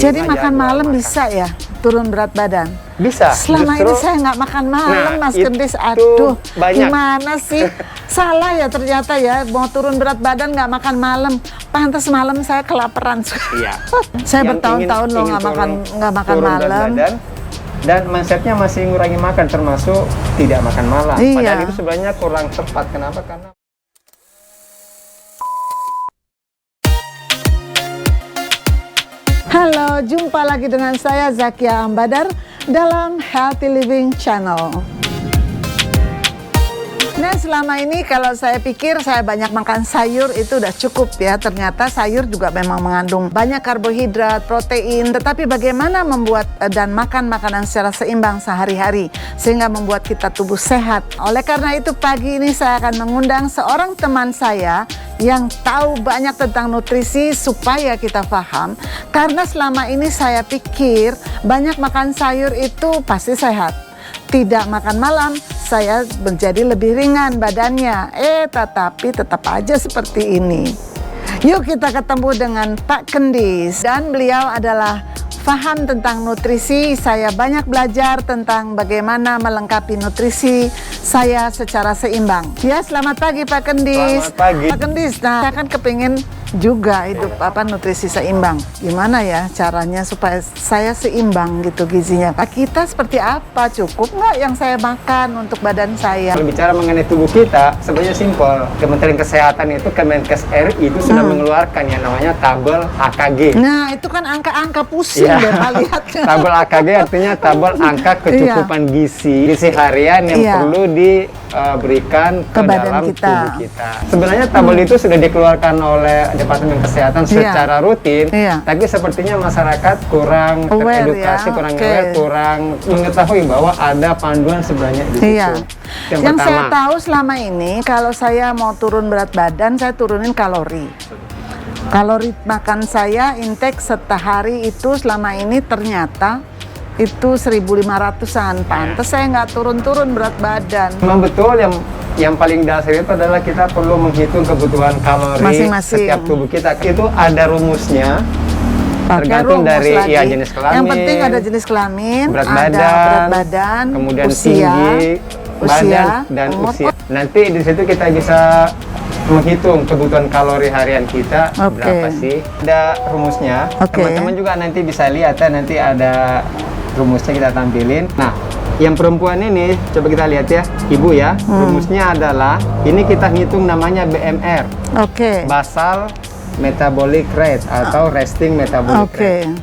Jadi makan malam bisa ya turun berat badan? Bisa. Selama ini saya nggak makan malam, Mas Gendis. Aduh, gimana sih? Salah ya ternyata ya, mau turun berat badan nggak makan malam. Pantas malam saya kelaparan. Iya. Saya bertahun-tahun loh nggak makan malam. Dan mindsetnya masih ngurangi makan, termasuk tidak makan malam. Iya. Padahal itu sebenarnya kurang tepat. Kenapa? Karena halo, jumpa lagi dengan saya Zakia Ambadar dalam Healthy Living Channel. Nah, selama ini kalau saya pikir saya banyak makan sayur itu udah cukup ya. Ternyata sayur juga memang mengandung banyak karbohidrat, protein. Tetapi bagaimana membuat dan makan makanan secara seimbang sehari-hari sehingga membuat kita tubuh sehat. Oleh karena itu pagi ini saya akan mengundang seorang teman saya yang tahu banyak tentang nutrisi supaya kita paham. Karena selama ini saya pikir banyak makan sayur itu pasti sehat. Tidak makan malam, saya menjadi lebih ringan badannya. Tetapi tetap aja seperti ini. Yuk kita ketemu dengan Pak Kendis. Dan beliau adalah paham tentang nutrisi. Saya banyak belajar tentang bagaimana melengkapi nutrisi saya secara seimbang. Ya, selamat pagi Pak Kendis. Selamat pagi. Pak Kendis, nah saya kan kepingin juga hidup nutrisi seimbang. Gimana ya caranya supaya saya seimbang gitu gizinya? Pak, kita seperti apa? Cukup nggak yang saya makan untuk badan saya? kalau bicara mengenai tubuh kita, sebenarnya simpel. Kementerian Kesehatan itu, Kemenkes RI itu sudah mengeluarkan yang namanya tabel AKG. Nah, itu kan angka-angka pusing deh Pak lihat. Tabel AKG artinya tabel angka kecukupan gizi harian yang perlu diberikan ke dalam tubuh kita. Sebenarnya tabel itu sudah dikeluarkan oleh Departemen Kesehatan secara rutin, tapi sepertinya masyarakat kurang teredukasi, kurang aware, kurang mengetahui bahwa ada panduan sebenarnya di situ. Yang saya tahu selama ini kalau saya mau turun berat badan, saya turunin kalori. Kalori makan saya intake sehari itu selama ini ternyata itu 1.500-an. Pantes saya nggak turun-turun berat badan. Memang betul yang paling dasar itu adalah kita perlu menghitung kebutuhan kalori masing-masing setiap tubuh kita. Itu ada rumusnya. Tergantung dari jenis kelamin. Yang penting ada jenis kelamin, berat badan, kemudian usia, tinggi badan dan usia. Nanti di situ kita bisa menghitung kebutuhan kalori harian kita berapa sih. Ada rumusnya. Teman-teman juga nanti bisa lihat ya, nanti ada rumusnya kita tampilin. Nah, yang perempuan ini coba kita lihat ya, Ibu ya. Rumusnya adalah ini kita hitung namanya BMR. Basal metabolic rate atau resting metabolic rate.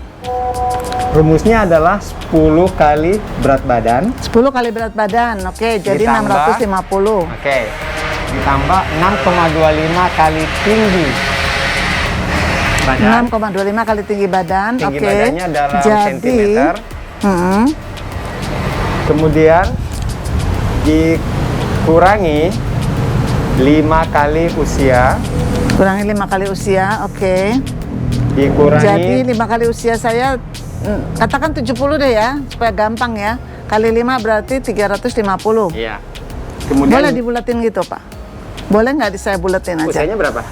Rumusnya adalah 10 kali berat badan. 10 kali berat badan. Jadi 650. Ditambah 6,25 kali tinggi badan. 6,25 kali tinggi badan. Tinggi badannya dalam sentimeter. Kemudian dikurangi 5 kali usia. Kurangi 5 kali usia, Dikurangi. Jadi 5 kali usia saya, katakan 70 deh ya, supaya gampang ya. Kali 5 berarti 350. Iya. Kemudian boleh dibulatin gitu Pak? Boleh nggak saya bulatin aja? Usianya berapa?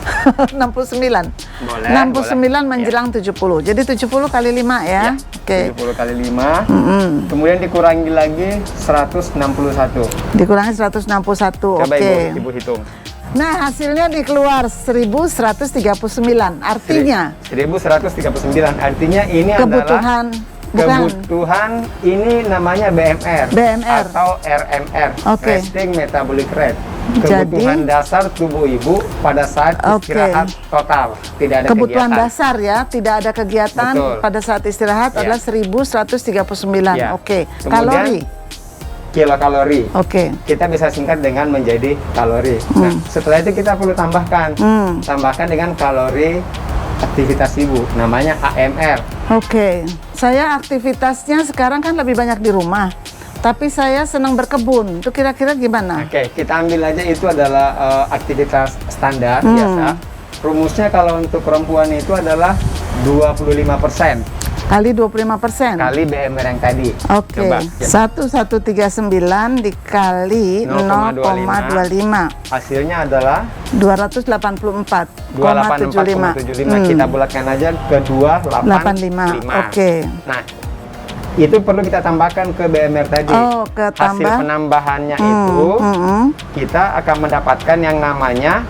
69. Boleh. 69 menjelang 70. Jadi 70 kali 5 ya. 70 kali 5. Kemudian dikurangi lagi 161. Dikurangi 161. Coba Ibu hitung. Nah, hasilnya dikeluar 1139. Artinya 1139. Artinya ini kebutuhan kebutuhan ini namanya BMR atau RMR, resting metabolic rate. Kebutuhan dasar tubuh ibu pada saat istirahat total, tidak ada kebutuhan kegiatan. Dasar ya, tidak ada kegiatan pada saat istirahat adalah 1139. Kalori. Kilokalori. Kita bisa singkat dengan menjadi kalori. Nah, setelah itu kita perlu tambahkan dengan kalori aktivitas ibu, namanya AMR. Saya aktivitasnya sekarang kan lebih banyak di rumah, tapi saya senang berkebun. Itu kira-kira gimana? Kita ambil aja itu adalah aktivitas standar biasa. Rumusnya kalau untuk perempuan itu adalah 25%. Kali 25%. Kali BMR yang tadi. Oke. Coba. 1139 dikali 0,25. Hasilnya adalah 284,75. 284,75. Kita bulatkan aja ke 285. Oke. Nah, itu perlu kita tambahkan ke BMR tadi. Oh, ke Hasil tambah. penambahannya itu kita akan mendapatkan yang namanya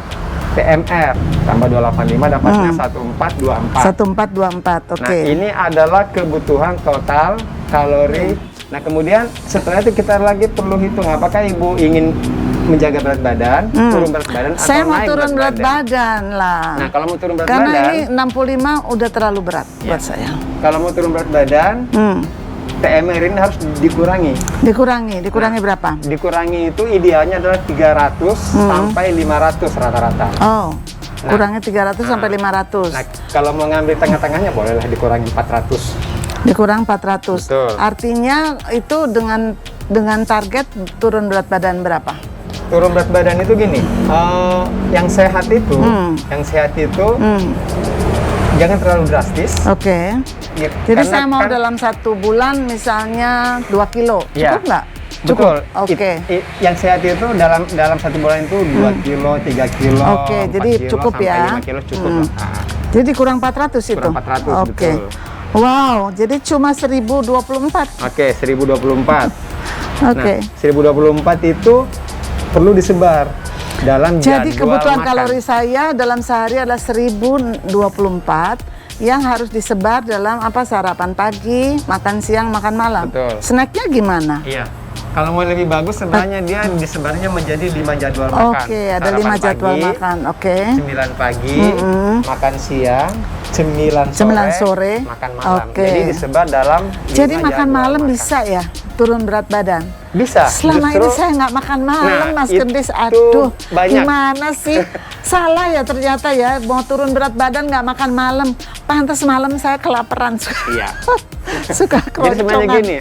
PMR tambah 285 dapatnya 1424. 1424. Oke. Nah, ini adalah kebutuhan total kalori. Nah, kemudian setelah itu kita lagi perlu hitung apakah Ibu ingin menjaga berat badan, turun berat badan, atau Saya mau naik turun berat badan lah. Nah, kalau mau turun berat Karena badan, ini 65 udah terlalu berat buat saya. kalau mau turun berat badan, PMR ini harus dikurangi. Dikurangi berapa? Dikurangi itu idealnya adalah 300 sampai 500 rata-rata. Oh, kurangi 300 sampai 500. Nah, kalau mau ngambil tengah-tengahnya bolehlah dikurangi 400. Dikurang 400. Betul. Artinya itu dengan target turun berat badan berapa? Turun berat badan itu gini, yang sehat itu, jangan terlalu drastis. Oke. Ya, Jadi karena saya mau kan- dalam 1 bulan misalnya 2 kilo, Ya, cukup nggak? Betul. Oke. Yang sehat itu dalam 1 bulan itu 2 kilo, 3 kilo, Oke, 4 jadi kilo, cukup sampai ya. 5 kilo cukup lah. Nah, Jadi kurang 400 itu? Kurang 400, Oke. betul. Wow, jadi cuma 1024. Oke, 1024. Oke. Nah, 1024 itu perlu disebar dalam Jadi jadwal kebutuhan makan. kalori saya dalam sehari adalah 1024 yang harus disebar dalam sarapan pagi, makan siang, makan malam. Betul. Snacknya gimana? Iya. Kalau mau lebih bagus sebenarnya dia disebarnya menjadi 5 jadwal makan. Oke, ada Sarapan 5 jadwal pagi, makan. Oke. 9 pagi, makan siang, 9 sore, makan malam. oke. Jadi disebar dalam 5 Jadi makan jadwal malam makan. bisa ya turun berat badan? Bisa. Selama Justru- ini saya nggak makan malam, Nah, Mas itu Gendis. Aduh, banyak. gimana sih? Salah ya ternyata ya, mau turun berat badan nggak makan malam. Pantas malam saya kelaparan. Iya. Suka Jadi sebenarnya keroncongan. gini,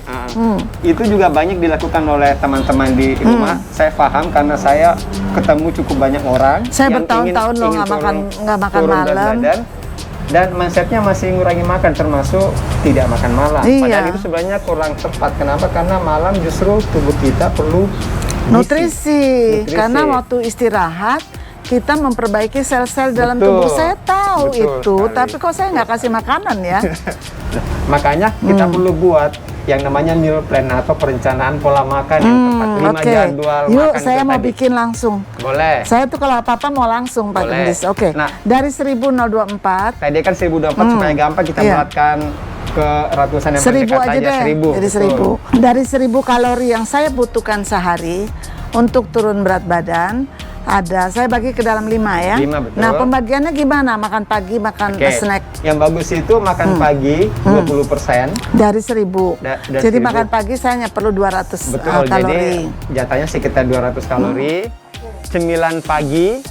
itu juga banyak dilakukan oleh teman-teman di rumah. Saya paham karena saya ketemu cukup banyak orang. Saya yang bertahun-tahun loh ingin nggak makan turun berat malam. badan, dan mindsetnya masih ngurangi makan, termasuk tidak makan malam. Iya. Padahal itu sebenarnya kurang tepat. Kenapa? Karena malam justru tubuh kita perlu gizi. Nutrisi. Karena waktu istirahat kita memperbaiki sel-sel dalam Betul. tubuh. Saya tahu Betul itu, sekali. tapi kok saya nggak kasih makanan ya? Makanya kita perlu buat yang namanya meal plan atau perencanaan pola makan yang tepat. 5 Oke. jadwal Yuk, makan saya itu mau tadi. bikin langsung. Boleh. Saya tuh kalau apa-apa mau langsung Pak Boleh. Gendis. Oke. Nah. Dari 1024 Tadi kan 1024 supaya gampang kita Iya. buatkan ke ratusan yang 1000 terdekat aja deh. 1000. Jadi 1000. Dari 1000 kalori yang saya butuhkan sehari untuk turun berat badan, saya bagi ke dalam 5 ya. 5, betul. Nah, pembagiannya gimana? Makan pagi, makan Oke. snack Yang bagus itu makan pagi 20%. dari 1000. Dari Jadi 1000. makan pagi saya hanya perlu 200 Betul. Jadi kalori. jatahnya sekitar 200 kalori. 9 pagi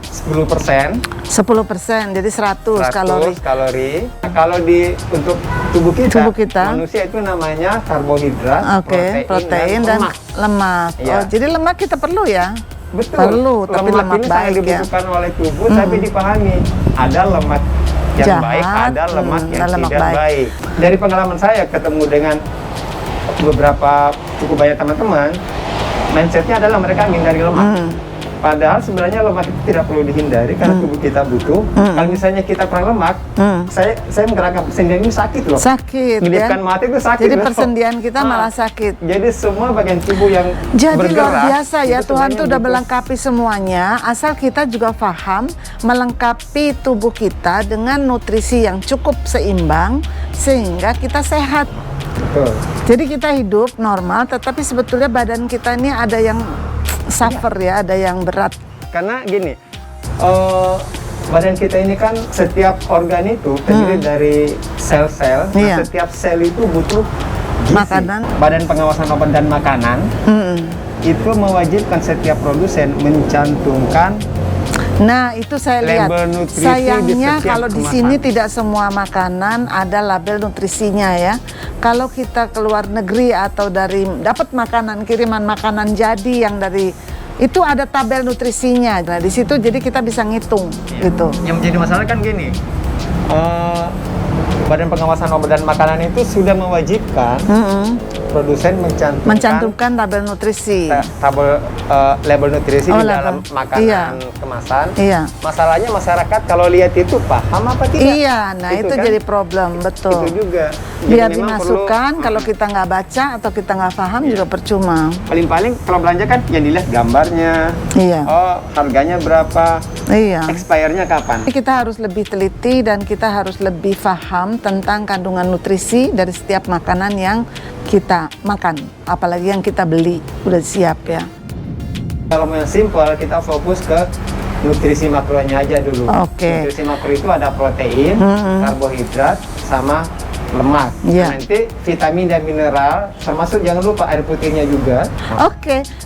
10%. 10%, jadi 100 kalori. Nah, kalau untuk tubuh Tubuh kita. manusia itu namanya karbohidrat, Oke, protein dan lemak. Iya. Oh, jadi lemak kita perlu ya? Betul. Perlu, tapi lemak ini sangat baik ya. dibutuhkan oleh tubuh, tapi dipahami ada lemak yang Jahat, baik, ada lemak yang ada lemak tidak baik. baik. Dari pengalaman saya ketemu dengan beberapa cukup banyak teman-teman, mindsetnya adalah mereka menghindari lemak. Padahal sebenarnya lemak itu tidak perlu dihindari karena tubuh kita butuh. Kalau misalnya kita kurang lemak, saya menggerakkan persendian ini sakit loh. Sakit Ngedipkan ya. mati itu sakit. Jadi loh. persendian kita malah sakit. Jadi semua bagian tubuh yang Jadi bergerak, luar biasa ya, itu Tuhan sebenarnya tuh udah butuh. melengkapi semuanya, asal kita juga paham melengkapi tubuh kita dengan nutrisi yang cukup seimbang sehingga kita sehat. Betul. Jadi kita hidup normal, tetapi sebetulnya badan kita ini ada yang suffer ya, ada yang berat. Karena gini, badan kita ini kan setiap organ itu terdiri dari sel-sel. Nah, Iya. setiap sel itu butuh gizi. Makanan. Badan Pengawasan Obat dan Makanan itu mewajibkan setiap produsen mencantumkan Nah, itu saya lihat. label nutrisi di Sayangnya setiap kalau di kemasan. sini tidak semua makanan ada label nutrisinya ya. Kalau kita keluar negeri atau dapat makanan, kiriman makanan jadi yang dari itu ada tabel nutrisinya. Nah, di situ jadi kita bisa ngitung gitu. Yang menjadi masalah kan gini, Badan Pengawasan Obat dan Makanan itu sudah mewajibkan produsen mencantumkan tabel nutrisi. Tabel label nutrisi di dalam makanan kemasan. Masalahnya masyarakat kalau lihat itu paham apa tidak? Iya, nah itu kan jadi problem, betul. Itu juga. Biar dimasukkan, kalau kita nggak baca atau kita nggak paham juga percuma. Paling-paling kalau belanja kan yang dilihat gambarnya. Oh, harganya berapa? Expire-nya kapan? Kita harus lebih teliti dan kita harus lebih paham tentang kandungan nutrisi dari setiap makanan yang kita makan, apalagi yang kita beli udah siap ya. Kalau yang simpel kita fokus ke nutrisi makronya aja dulu. Nutrisi makro itu ada protein, karbohidrat, sama lemak. Nanti vitamin dan mineral, termasuk jangan lupa air putihnya juga.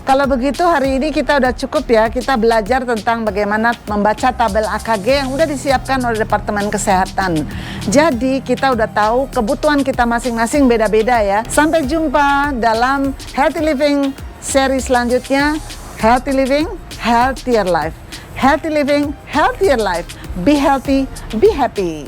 Kalau begitu hari ini kita udah cukup ya. Kita belajar tentang bagaimana membaca tabel AKG yang udah disiapkan oleh Departemen Kesehatan. Jadi kita udah tahu kebutuhan kita masing-masing beda-beda ya. Sampai jumpa dalam Healthy Living seri selanjutnya. Healthy Living, Healthier Life. Healthy Living, Healthier Life. Be healthy, be happy.